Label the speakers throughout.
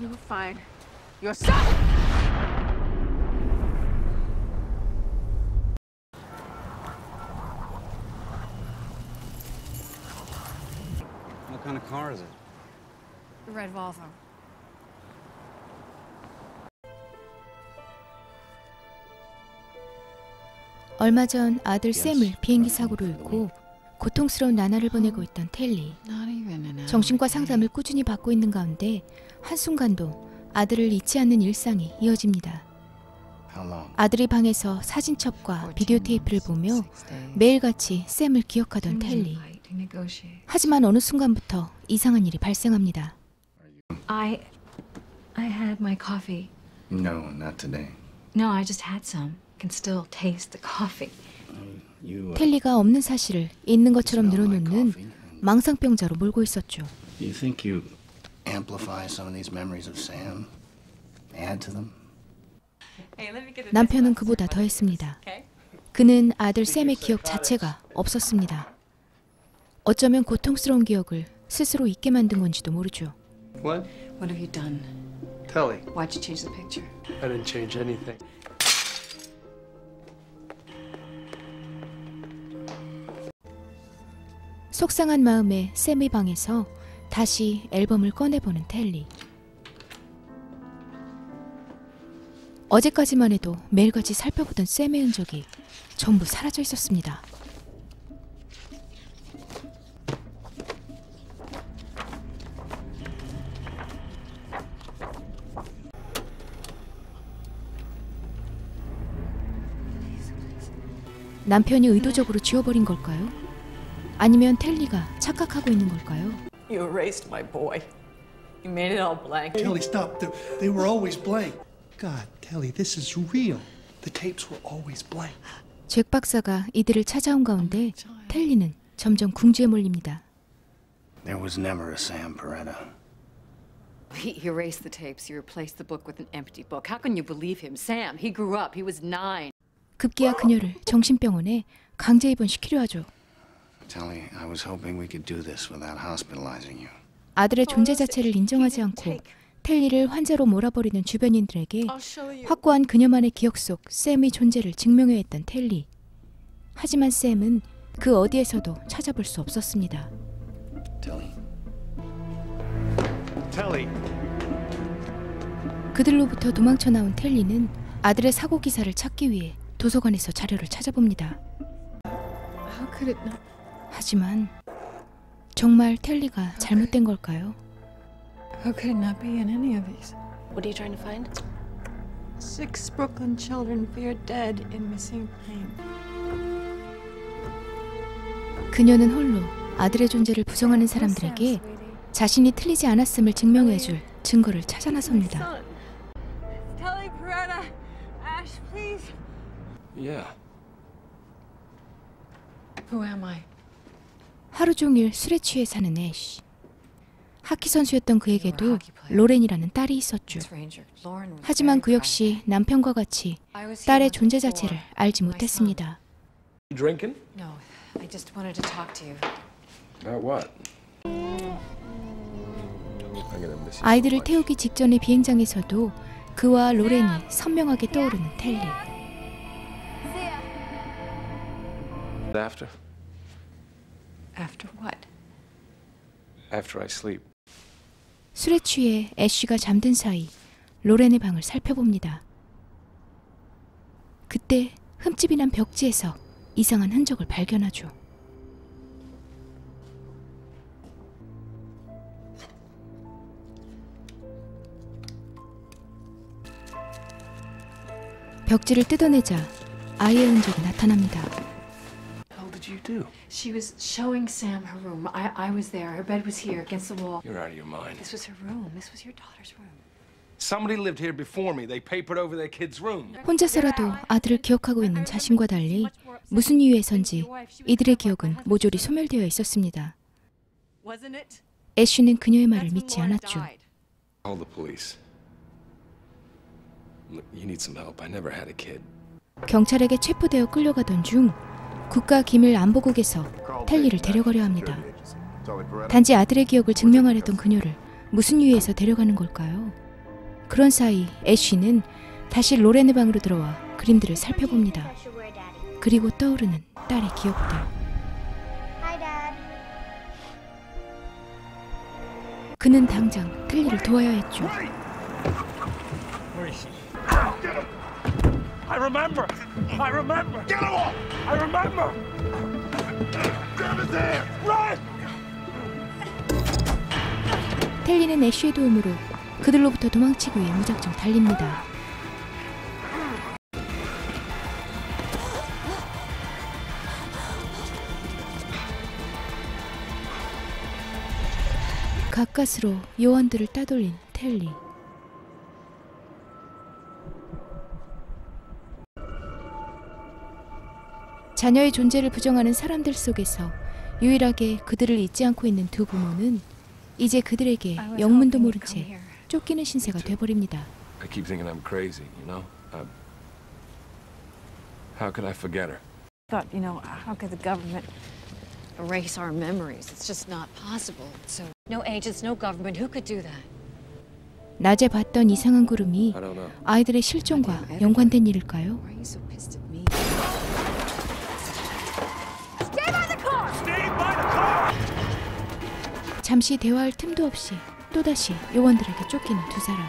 Speaker 1: You will find yourself.
Speaker 2: What kind of car is it?
Speaker 1: Red Volvo.
Speaker 3: 얼마 전 아들 샘을 비행기 사고로 잃고 고통스러운 나날을 보내고 있던 텔리. 정신과 상담을 꾸준히 받고 있는 가운데 한순간도 아들을 잊지 않는 일상이 이어집니다. 아들이 방에서 사진첩과 비디오 테이프를 보며 매일같이 샘을 기억하던 텔리. 하지만 어느 순간부터 이상한 일이 발생합니다.
Speaker 4: I had my coffee.
Speaker 5: No, not today.
Speaker 4: No, I just had some. Can still taste the coffee.
Speaker 3: 텔리가 없는 사실을 있는 것처럼 늘어놓는 망상병자로 몰고 있었죠.
Speaker 5: Do you think you amplify some of these memories of Sam? Add to them?
Speaker 3: 남편은 그보다 더했습니다. 그는 아들 샘의 기억 자체가 없었습니다. 어쩌면 고통스러운 기억을 스스로 잊게 만든 건지도 모르죠.
Speaker 6: What?
Speaker 4: What have you done?
Speaker 6: Telly.
Speaker 4: Why'd you change the picture?
Speaker 6: I didn't change anything.
Speaker 3: 속상한 마음에 샘의 방에서 다시 앨범을 꺼내보는 텔리. 어제까지만 해도 매일같이 살펴보던 샘의 흔적이 전부 사라져 있었습니다. 남편이 의도적으로 지워버린 걸까요? 아니면 텔리가 착각하고 있는 걸까요?
Speaker 1: You erased my boy. You made it all blank.
Speaker 7: Telly, stop. They were always blank. God, Telly, this is real. The tapes were always blank.
Speaker 3: 잭 박사가 이들을 찾아온 가운데 텔리는 점점 궁지에 몰립니다.
Speaker 5: There was never a Sam Peretta.
Speaker 4: He erased the tapes. You replaced the book with an empty book. How can you believe him? Sam, he grew up. He was 9.
Speaker 3: 급기야 그녀를 정신병원에 강제 입원시키려 하죠.
Speaker 5: Telly, I was hoping we could do this without hospitalizing you.
Speaker 3: 아들의 존재 자체를 인정하지 않고 텔리를 환자로 몰아버리는 주변인들에게 확고한 그녀만의 기억 속 샘의 존재를 증명해야 했던 텔리. 하지만 샘은 그 어디에서도 찾아볼 수 없었습니다.
Speaker 5: Telly.
Speaker 6: Telly.
Speaker 3: 그들로부터 도망쳐 나온 텔리는 아들의 사고 기사를 찾기 위해 도서관에서 자료를 찾아봅니다.
Speaker 4: How could it not?
Speaker 3: 하지만 정말 텔리가 잘못된 걸까요?
Speaker 4: How could it not be in any of these?
Speaker 1: What are you trying to find?
Speaker 8: 6 Brooklyn children feared dead in missing plane.
Speaker 3: 그녀는 홀로 아들의 존재를 부정하는 사람들에게 자신이 틀리지 않았음을 증명해줄 증거를 찾아 나섭니다.
Speaker 1: Telly Peretta, Ash, please.
Speaker 6: Yeah.
Speaker 4: Who am I?
Speaker 3: 하루 종일 술에 취해 사는 애쉬. 하키 선수였던 그에게도 로렌이라는 딸이 있었죠. 하지만 그 역시 남편과 같이 딸의 존재 자체를 알지 못했습니다.
Speaker 6: You drinking?
Speaker 4: No, I just wanted to talk to you.
Speaker 6: About what? I'm gonna miss you
Speaker 3: 아이들을
Speaker 6: so much.
Speaker 3: 태우기 직전의 비행장에서도 그와 로렌이 선명하게 떠오르는 텔리.
Speaker 6: After?
Speaker 4: After what?
Speaker 6: After I sleep.
Speaker 3: 술에 취해 애쉬가 잠든 사이 로렌의 방을 살펴봅니다. 그때 흠집이 난 벽지에서 이상한 흔적을 발견하죠. 벽지를 뜯어내자 아이의 흔적이 나타납니다.
Speaker 6: What did you do?
Speaker 4: She was showing Sam her room. I was there. Her bed was here against the wall.
Speaker 6: You're out of your mind.
Speaker 4: This was her room. This was your daughter's room.
Speaker 6: Somebody lived here before me. They papered over their kid's room.
Speaker 3: 혼자서라도 아들을 기억하고 있는 자신과 달리 무슨 이유에선지 이들의 기억은 모조리 소멸되어 있었습니다. 애쉬는 그녀의 말을 믿지 않았죠.
Speaker 6: Call the police. Look, you need some help. I never had a kid.
Speaker 3: 경찰에게 체포되어 끌려가던 중 국가기밀안보국에서 텔리를 데려가려 합니다. 단지 아들의 기억을 증명하려던 그녀를 무슨 이유에서 데려가는 걸까요? 그런 사이 애쉬는 다시 로렌의 방으로 들어와 그림들을 살펴봅니다. 그리고 떠오르는 딸의 기억들. 그는 당장 텔리를 도와야 했죠.
Speaker 6: I remember. I remember. Get him off. I remember. Grab his hand. Run.
Speaker 3: 텔리는 애쉬의 도움으로 그들로부터 도망치기 위해 무작정 달립니다. 가까스로 요원들을 따돌린 텔리. 자녀의 존재를 부정하는 사람들 속에서 유일하게 그들을 잊지 않고 있는 두 부모는 이제 그들에게 영문도 모른 채 쫓기는 신세가 돼버립니다.
Speaker 6: I keep thinking I'm crazy, you know? How could I forget her?
Speaker 8: Thought, you know, how could the government
Speaker 4: Erase our memories. It's just not possible. So, no agents, no government. Who could do that?
Speaker 3: 낮에 봤던 이상한 구름이
Speaker 6: I don't know.
Speaker 3: 아이들의 실종과 연관된 일일까요?
Speaker 4: Why are you so pissed at me?
Speaker 3: 잠시 대화할 틈도 없이 또다시 요원들에게 쫓기는 두 사람.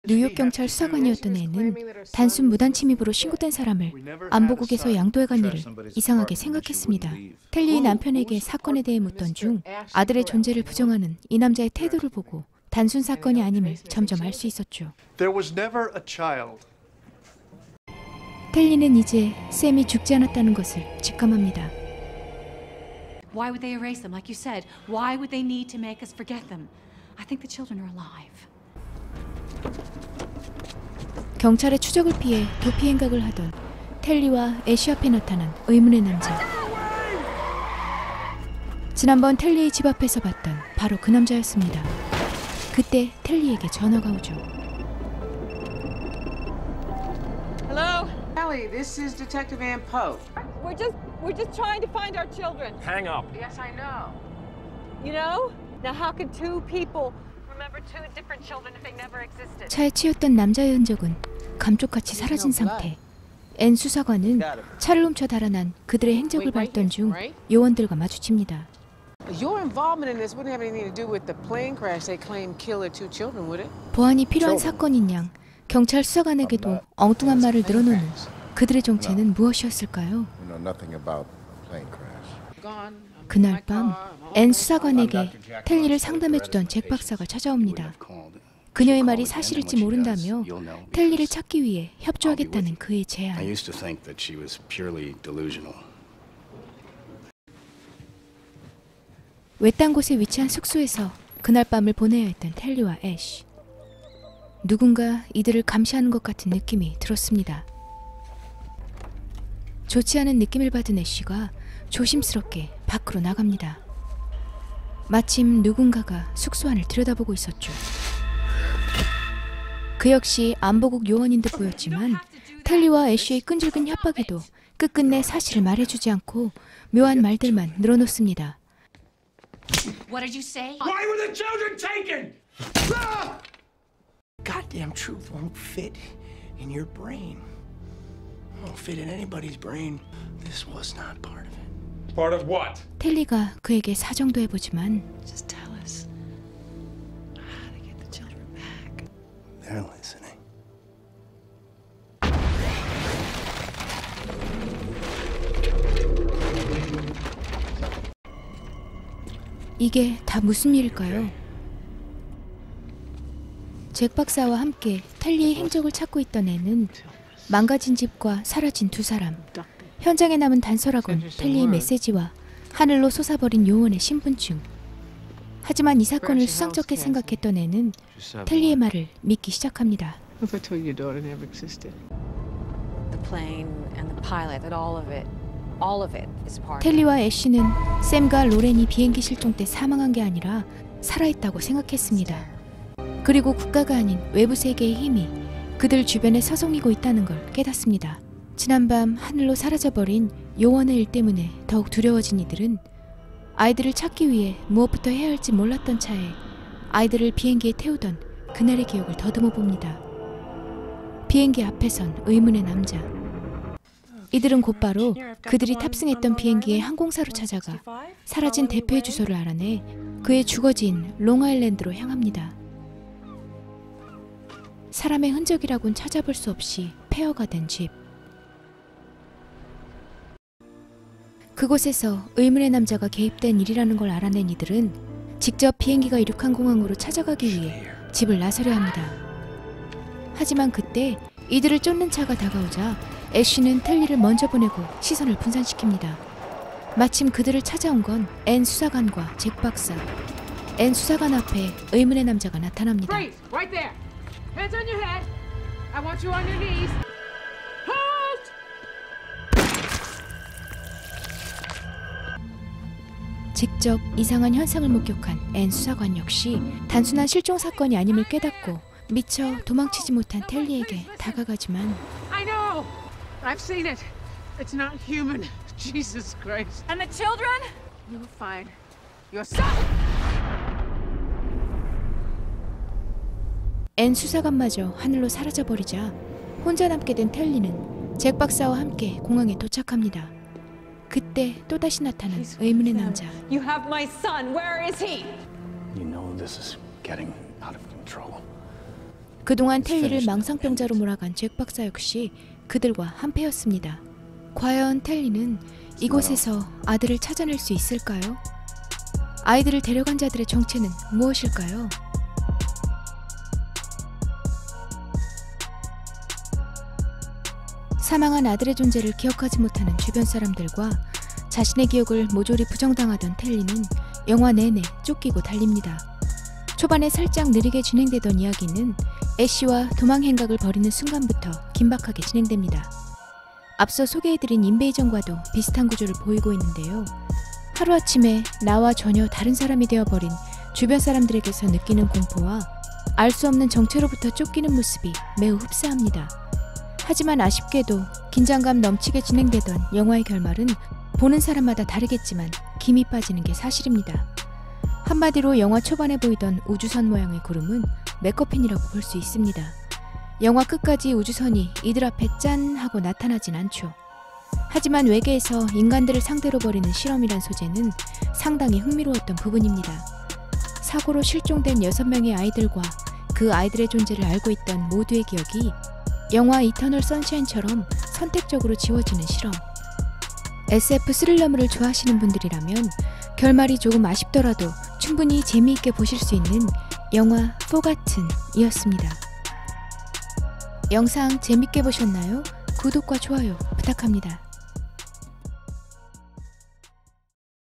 Speaker 3: 뉴욕 경찰 수사관이었던 애는 단순 무단 침입으로 신고된 사람을 안보국에서 양도해 간 일을 이상하게 생각했습니다. 텔리의 남편에게 사건에 대해 묻던 중 아들의 존재를 부정하는 이 남자의 태도를 보고 단순 사건이 아님을 점점 알 수 있었죠.
Speaker 7: There was never a child.
Speaker 3: 텔리는 이제 샘이 죽지 않았다는 것을 직감합니다.
Speaker 9: Why would they erase them? Like you said, why would they need to make us forget them? I think the children are alive.
Speaker 3: 경찰의 추적을 피해 도피 행각을 하던 텔리와 애쉬 앞에 나타난 의문의 남자. 지난번 텔리의 집 앞에서 봤던 바로 그 남자였습니다. 그때 텔리에게 전화가 오죠.
Speaker 10: Hello? Ellie, this is Detective Ann Poe.
Speaker 8: We're just trying to find our children.
Speaker 6: Hang up.
Speaker 10: Yes, I know.
Speaker 8: You know? Now how can two people remember two different children if they never existed?
Speaker 3: 차에 치였던 남자의 흔적은 감쪽같이 사라진 상태. 앤 수사관은 차를 훔쳐 달아난 그들의 행적을 밟던 중 요원들과 마주칩니다.
Speaker 10: Your involvement in this wouldn't have anything to do with the plane crash they claim killed their two children, would it?
Speaker 3: 보안이 필요한 사건인 양 경찰 수사관에게도 엉뚱한 말을 늘어놓는 그들의 정체는 무엇이었을까요? 그날 밤 앤 수사관에게 텔리를 상담해주던 잭 박사가 찾아옵니다. 그녀의 말이 사실일지 모른다며 텔리를 찾기 위해 협조하겠다는 그의 제안. 외딴 곳에 위치한 숙소에서 그날 밤을 보내야 했던 텔리와 애쉬. 누군가 이들을 감시하는 것 같은 느낌이 들었습니다. 좋지 않은 느낌을 받은 애쉬가 조심스럽게 밖으로 나갑니다. 마침 누군가가 숙소 안을 들여다보고 있었죠. 그 역시 안보국 요원인 듯 보였지만 텔리와 애쉬의 끈질긴 협박에도 끝끝내 사실을 말해주지 않고 묘한 말들만 늘어놓습니다.
Speaker 9: What did you say?
Speaker 6: Why were the children taken?
Speaker 11: Goddamn truth won't fit in your brain. Won't fit in anybody's brain. This was not part of it.
Speaker 6: Part of what?
Speaker 3: 텔리가 그에게 사정도 해보지만
Speaker 10: Just tell us how to get the children back.
Speaker 5: They're listening.
Speaker 3: 이게 다 무슨 일일까요? 잭 박사와 함께 텔리의 행적을 찾고 있던 애는 망가진 집과 사라진 두 사람, 현장에 남은 단서라곤 텔리의 메시지와 하늘로 솟아버린 요원의 신분증. 하지만 이 사건을 수상쩍게 생각했던 애는 텔리의 말을 믿기 시작합니다.
Speaker 10: If I told you your daughter never existed?
Speaker 4: The plane and the pilot, that all of it is part of it.
Speaker 3: 텔리와 애쉬는 샘과 로렌이 비행기 실종 때 사망한 게 아니라 살아있다고 생각했습니다. 그리고 국가가 아닌 외부 세계의 힘이 그들 주변에 서성이고 있다는 걸 깨닫습니다. 지난밤 하늘로 사라져버린 요원의 일 때문에 더욱 두려워진 이들은 아이들을 찾기 위해 무엇부터 해야 할지 몰랐던 차에 아이들을 비행기에 태우던 그날의 기억을 더듬어 봅니다. 비행기 앞에선 의문의 남자. 이들은 곧바로 그들이 탑승했던 비행기의 항공사로 찾아가 사라진 대표의 주소를 알아내 그의 주거지인 롱아일랜드로 향합니다. 사람의 흔적이라곤 찾아볼 수 없이 폐허가 된 집. 그곳에서 의문의 남자가 개입된 일이라는 걸 알아낸 이들은 직접 비행기가 이륙한 공항으로 찾아가기 위해 집을 나서려 합니다. 하지만 그때 이들을 쫓는 차가 다가오자 애쉬는 텔리를 먼저 보내고 시선을 분산시킵니다. 마침 그들을 찾아온 건 앤 수사관과 잭 박사. 앤 수사관 앞에 의문의 남자가 나타납니다.
Speaker 10: Freeze! Right there! Hands on your head! I want you on your knees! Halt!
Speaker 3: 직접 이상한 현상을 목격한 앤 수사관 역시 단순한 실종 사건이 아님을 깨닫고 미처 도망치지 못한 텔리에게 다가가지만
Speaker 10: I know! I've seen it. It's not human. Jesus Christ.
Speaker 8: And the children?
Speaker 10: You're fine. You're safe!
Speaker 3: 앤 수사관마저 하늘로 사라져버리자 혼자 남게 된 텔리는 잭 박사와 함께 공항에 도착합니다. 그때 또다시 나타난 의문의 남자.
Speaker 8: You have my son. Where is he?
Speaker 5: You know this is getting out of control.
Speaker 3: 그동안 텔리를 망상병자로 몰아간 잭 박사 역시 그들과 한패였습니다. 과연 텔리는 이곳에서 아들을 찾아낼 수 있을까요? 아이들을 데려간 자들의 정체는 무엇일까요? 사망한 아들의 존재를 기억하지 못하는 주변 사람들과 자신의 기억을 모조리 부정당하던 텔리는 영화 내내 쫓기고 달립니다. 초반에 살짝 느리게 진행되던 이야기는 애쉬와 도망 행각을 벌이는 순간부터 긴박하게 진행됩니다. 앞서 소개해드린 인베이전과도 비슷한 구조를 보이고 있는데요. 하루아침에 나와 전혀 다른 사람이 되어버린 주변 사람들에게서 느끼는 공포와 알 수 없는 정체로부터 쫓기는 모습이 매우 흡사합니다. 하지만 아쉽게도 긴장감 넘치게 진행되던 영화의 결말은 보는 사람마다 다르겠지만 김이 빠지는 게 사실입니다. 한마디로 영화 초반에 보이던 우주선 모양의 구름은 메커핀이라고 볼 수 있습니다. 영화 끝까지 우주선이 이들 앞에 짠 하고 나타나진 않죠. 하지만 외계에서 인간들을 상대로 벌이는 실험이란 소재는 상당히 흥미로웠던 부분입니다. 사고로 실종된 6명의 아이들과 그 아이들의 존재를 알고 있던 모두의 기억이 영화 이터널 선샤인처럼 선택적으로 지워지는 실험. SF 스릴러물을 좋아하시는 분들이라면 결말이 조금 아쉽더라도 충분히 재미있게 보실 수 있는 영화 포가튼이었습니다. 영상 재밌게 보셨나요? 구독과 좋아요 부탁합니다.